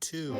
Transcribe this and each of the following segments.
2.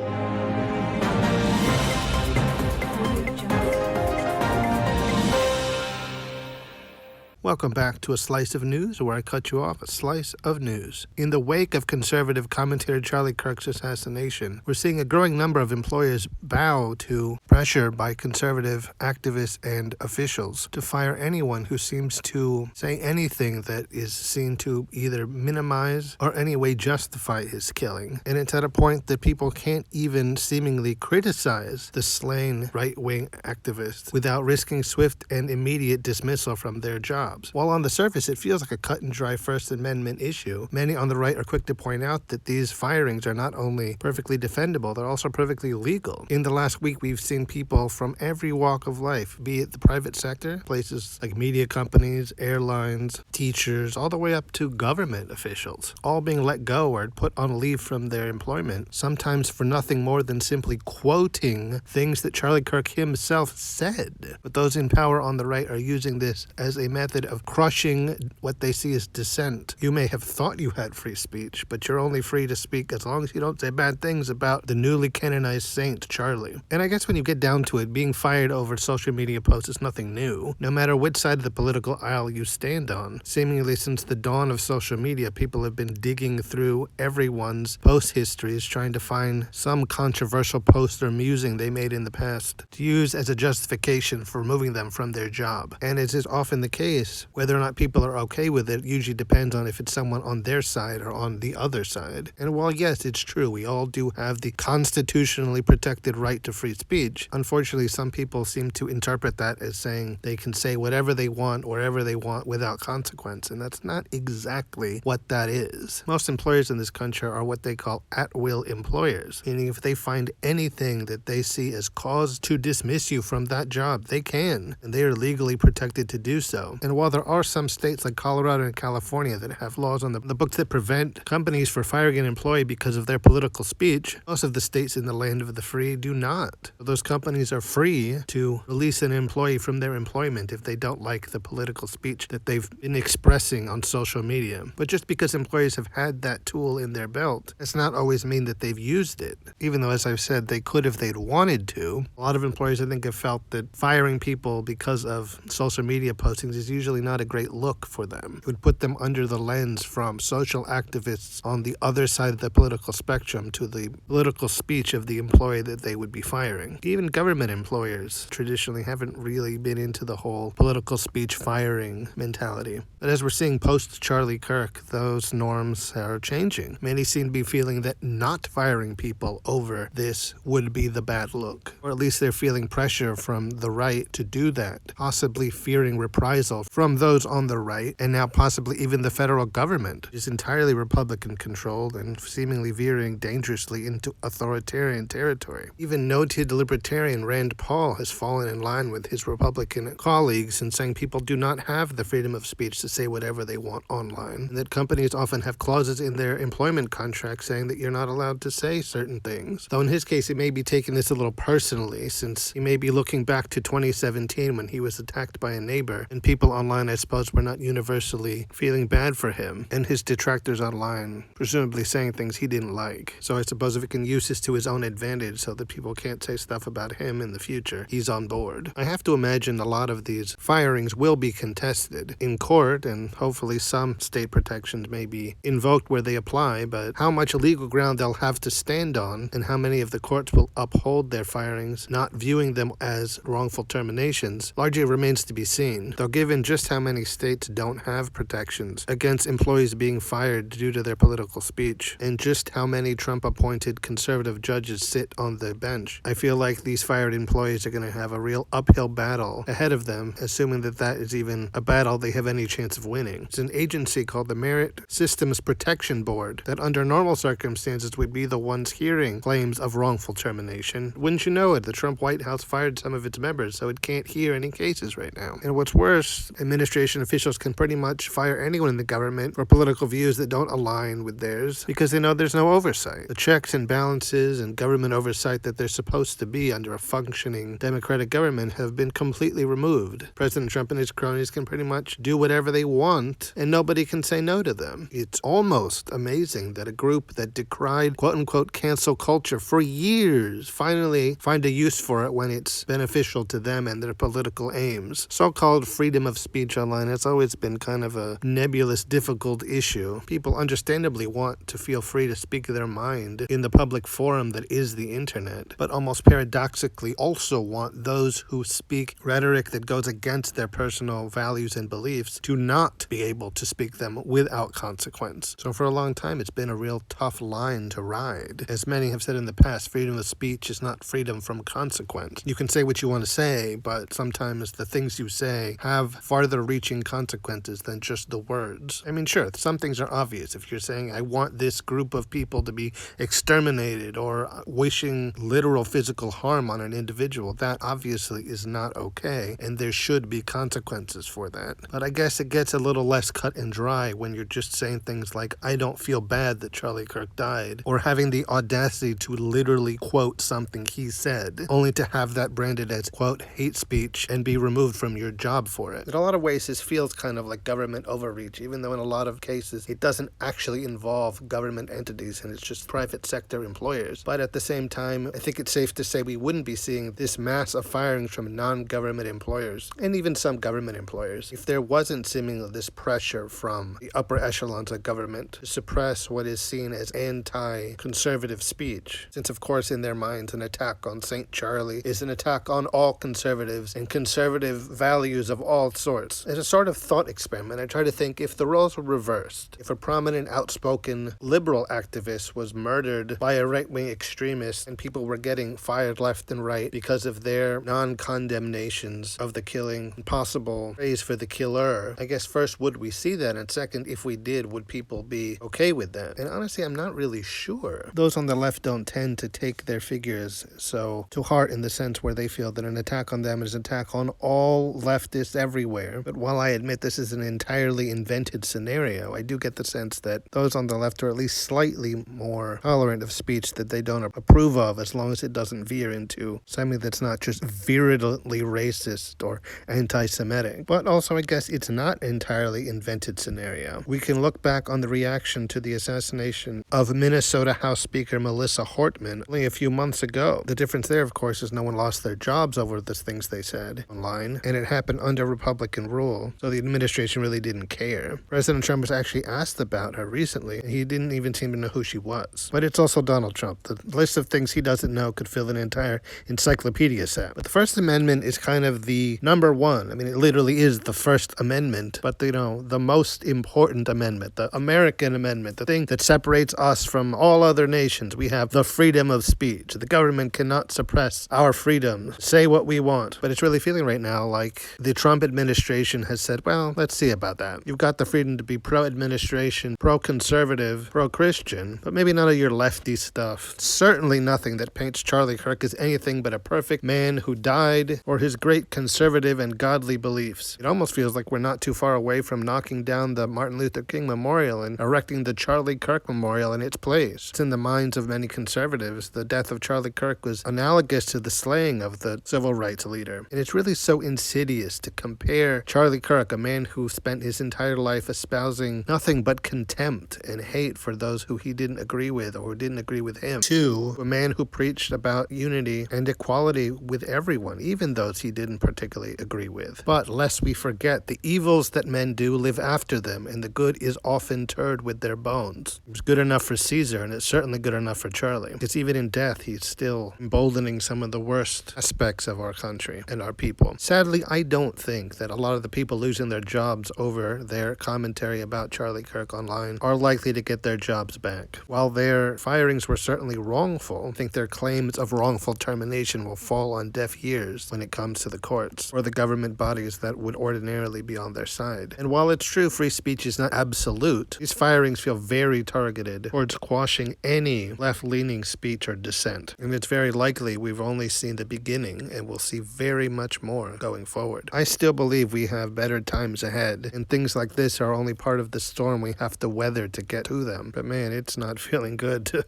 Welcome back to A Slice of News, where I cut you off a slice of news. In the wake of conservative commentator Charlie Kirk's assassination, we're seeing a growing number of employers bow to pressure by conservative activists and officials to fire anyone who seems to say anything that is seen to either minimize or anyway justify his killing. And it's at a point that people can't even seemingly criticize the slain right-wing activists without risking swift and immediate dismissal from their job. While on the surface it feels like a cut-and-dry First Amendment issue, many on the right are quick to point out that these firings are not only perfectly defendable, they're also perfectly legal. In the last week, we've seen people from every walk of life, be it the private sector, places like media companies, airlines, teachers, all the way up to government officials, all being let go or put on leave from their employment, sometimes for nothing more than simply quoting things that Charlie Kirk himself said. But those in power on the right are using this as a method of crushing what they see as dissent. You may have thought you had free speech, but you're only free to speak as long as you don't say bad things about the newly canonized saint Charlie. And I guess when you get down to it, being fired over social media posts is nothing new, no matter which side of the political aisle you stand on. Seemingly since the dawn of social media, people have been digging through everyone's post histories, trying to find some controversial post or musing they made in the past to use as a justification for removing them from their job. And as is often the case, whether or not people are okay with it usually depends on if it's someone on their side or on the other side. And while yes, it's true, we all do have the constitutionally protected right to free speech, unfortunately some people seem to interpret that as saying they can say whatever they want, wherever they want, without consequence, and that's not exactly what that is. Most employers in this country are what they call at-will employers, meaning if they find anything that they see as cause to dismiss you from that job, they can, and they are legally protected to do so. And while there are some states like Colorado and California that have laws on the books that prevent companies from firing an employee because of their political speech, most of the states in the land of the free do not. Those companies are free to release an employee from their employment if they don't like the political speech that they've been expressing on social media. But just because employees have had that tool in their belt, does not always mean that they've used it. Even though, as I've said, they could if they'd wanted to. A lot of employers, I think, have felt that firing people because of social media postings is usually not a great look for them. It would put them under the lens from social activists on the other side of the political spectrum to the political speech of the employee that they would be firing. Even government employers traditionally haven't really been into the whole political speech firing mentality. But as we're seeing post Charlie Kirk, those norms are changing. Many seem to be feeling that not firing people over this would be the bad look. Or at least they're feeling pressure from the right to do that, possibly fearing reprisal from those on the right, and now possibly even the federal government is entirely Republican controlled and seemingly veering dangerously into authoritarian territory. Even noted libertarian Rand Paul has fallen in line with his Republican colleagues in saying people do not have the freedom of speech to say whatever they want online, and that companies often have clauses in their employment contracts saying that you're not allowed to say certain things. Though in his case, he may be taking this a little personally, since he may be looking back to 2017 when he was attacked by a neighbor, and people online, I suppose, were not universally feeling bad for him, and his detractors online presumably saying things he didn't like. So I suppose if it can use this to his own advantage so that people can't say stuff about him in the future, he's on board. I have to imagine a lot of these firings will be contested in court, and hopefully some state protections may be invoked where they apply, but how much legal ground they'll have to stand on and how many of the courts will uphold their firings, not viewing them as wrongful terminations, largely remains to be seen. Though given just how many states don't have protections against employees being fired due to their political speech, and just how many Trump-appointed conservative judges sit on the bench, I feel like these fired employees are going to have a real uphill battle ahead of them, assuming that that is even a battle they have any chance of winning. It's an agency called the Merit Systems Protection Board that under normal circumstances would be the ones hearing claims of wrongful termination. Wouldn't you know it, the Trump White House fired some of its members, so it can't hear any cases right now. And what's worse, administration officials can pretty much fire anyone in the government for political views that don't align with theirs because they know there's no oversight. The checks and balances and government oversight that they're supposed to be under a functioning democratic government have been completely removed. President Trump and his cronies can pretty much do whatever they want and nobody can say no to them. It's almost amazing that a group that decried quote-unquote cancel culture for years finally find a use for it when it's beneficial to them and their political aims. So-called freedom of speech online has always been kind of a nebulous, difficult issue. People understandably want to feel free to speak their mind in the public forum that is the internet, but almost paradoxically also want those who speak rhetoric that goes against their personal values and beliefs to not be able to speak them without consequence. So for a long time, it's been a real tough line to ride. As many have said in the past, freedom of speech is not freedom from consequence. You can say what you want to say, but sometimes the things you say have farther reaching consequences than just the words. I mean, sure, some things are obvious. If you're saying, I want this group of people to be exterminated, or wishing literal physical harm on an individual, that obviously is not okay, and there should be consequences for that. But I guess it gets a little less cut and dry when you're just saying things like, I don't feel bad that Charlie Kirk died, or having the audacity to literally quote something he said, only to have that branded as, quote, hate speech and be removed from your job for it. In a lot of ways, this feels kind of like government overreach, even though in a lot of cases it doesn't actually involve government entities and it's just private sector employers. But at the same time, I think it's safe to say we wouldn't be seeing this mass of firings from non-government employers, and even some government employers, if there wasn't seemingly this pressure from the upper echelons of government to suppress what is seen as anti-conservative speech. Since, of course, in their minds, an attack on St. Charlie is an attack on all conservatives and conservative values of all sorts. As a sort of thought experiment, I try to think if the roles were reversed, if a prominent, outspoken liberal activist was murdered by a right-wing extremist and people were getting fired left and right because of their non-condemnations of the killing and possible praise for the killer, I guess first, would we see that? And second, if we did, would people be okay with that? And honestly, I'm not really sure. Those on the left don't tend to take their figures so to heart in the sense where they feel that an attack on them is an attack on all leftists everywhere. But while I admit this is an entirely invented scenario, I do get the sense that those on the left are at least slightly more tolerant of speech that they don't approve of, as long as it doesn't veer into something that's not just virulently racist or anti-Semitic. But also, I guess it's not entirely invented scenario. We can look back on the reaction to the assassination of Minnesota House Speaker Melissa Hortman only a few months ago. The difference there, of course, is no one lost their jobs over the things they said online, and it happened under Republican rule, so the administration really didn't care. President Trump was actually asked about her recently, and he didn't even seem to know who she was. But it's also Donald Trump. The list of things he doesn't know could fill an entire encyclopedia set. But the First Amendment is kind of the number one. I mean, it literally is the First Amendment, but the most important amendment, the American amendment, the thing that separates us from all other nations. We have the freedom of speech. The government cannot suppress our freedom, say what we want. But it's really feeling right now like the Trump administration has said, well, let's see about that. You've got the freedom to be pro-administration, pro-conservative, pro-Christian, but maybe none of your lefty stuff. Certainly nothing that paints Charlie Kirk as anything but a perfect man who died for his great conservative and godly beliefs. It almost feels like we're not too far away from knocking down the Martin Luther King Memorial and erecting the Charlie Kirk Memorial in its place. It's in the minds of many conservatives. The death of Charlie Kirk was analogous to the slaying of the civil rights leader. And it's really so insidious to compare Charlie Kirk, a man who spent his entire life espousing nothing but contempt and hate for those who he didn't agree with or didn't agree with him, to a man who preached about unity and equality with everyone, even those he didn't particularly agree with. But lest we forget, the evils that men do live after them, and the good is often interred with their bones. It was good enough for Caesar, and it's certainly good enough for Charlie, because even in death, he's still emboldening some of the worst aspects of our country and our people. Sadly, I don't think that a lot of the people losing their jobs over their commentary about Charlie Kirk online are likely to get their jobs back. While their firings were certainly wrongful, I think their claims of wrongful termination will fall on deaf ears when it comes to the courts or the government bodies that would ordinarily be on their side. And while it's true free speech is not absolute, these firings feel very targeted towards quashing any left-leaning speech or dissent. And it's very likely we've only seen the beginning and we'll see very much more going forward. I still believe believe we have better times ahead, and things like this are only part of the storm we have to weather to get to them. But man, it's not feeling good to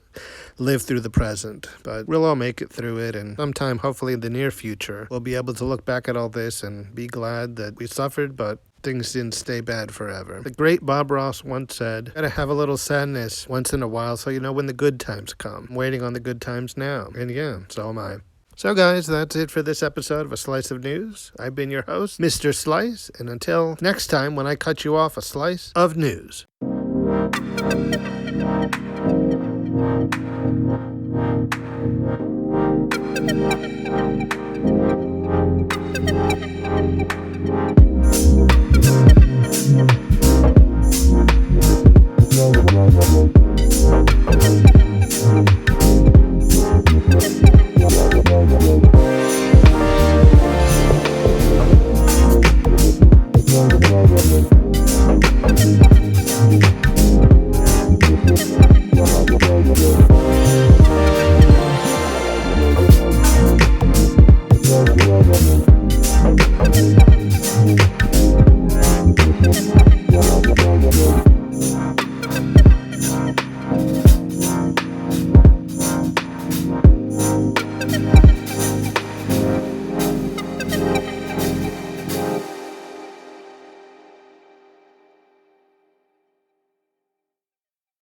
live through the present. But we'll all make it through it, and sometime, hopefully in the near future, we'll be able to look back at all this and be glad that we suffered, but things didn't stay bad forever. The great Bob Ross once said, gotta have a little sadness once in a while so you know when the good times come. I'm waiting on the good times now. And yeah, so am I. So guys, that's it for this episode of A Slice of News. I've been your host, Mr. Slice, and until next time when I cut you off a slice of news.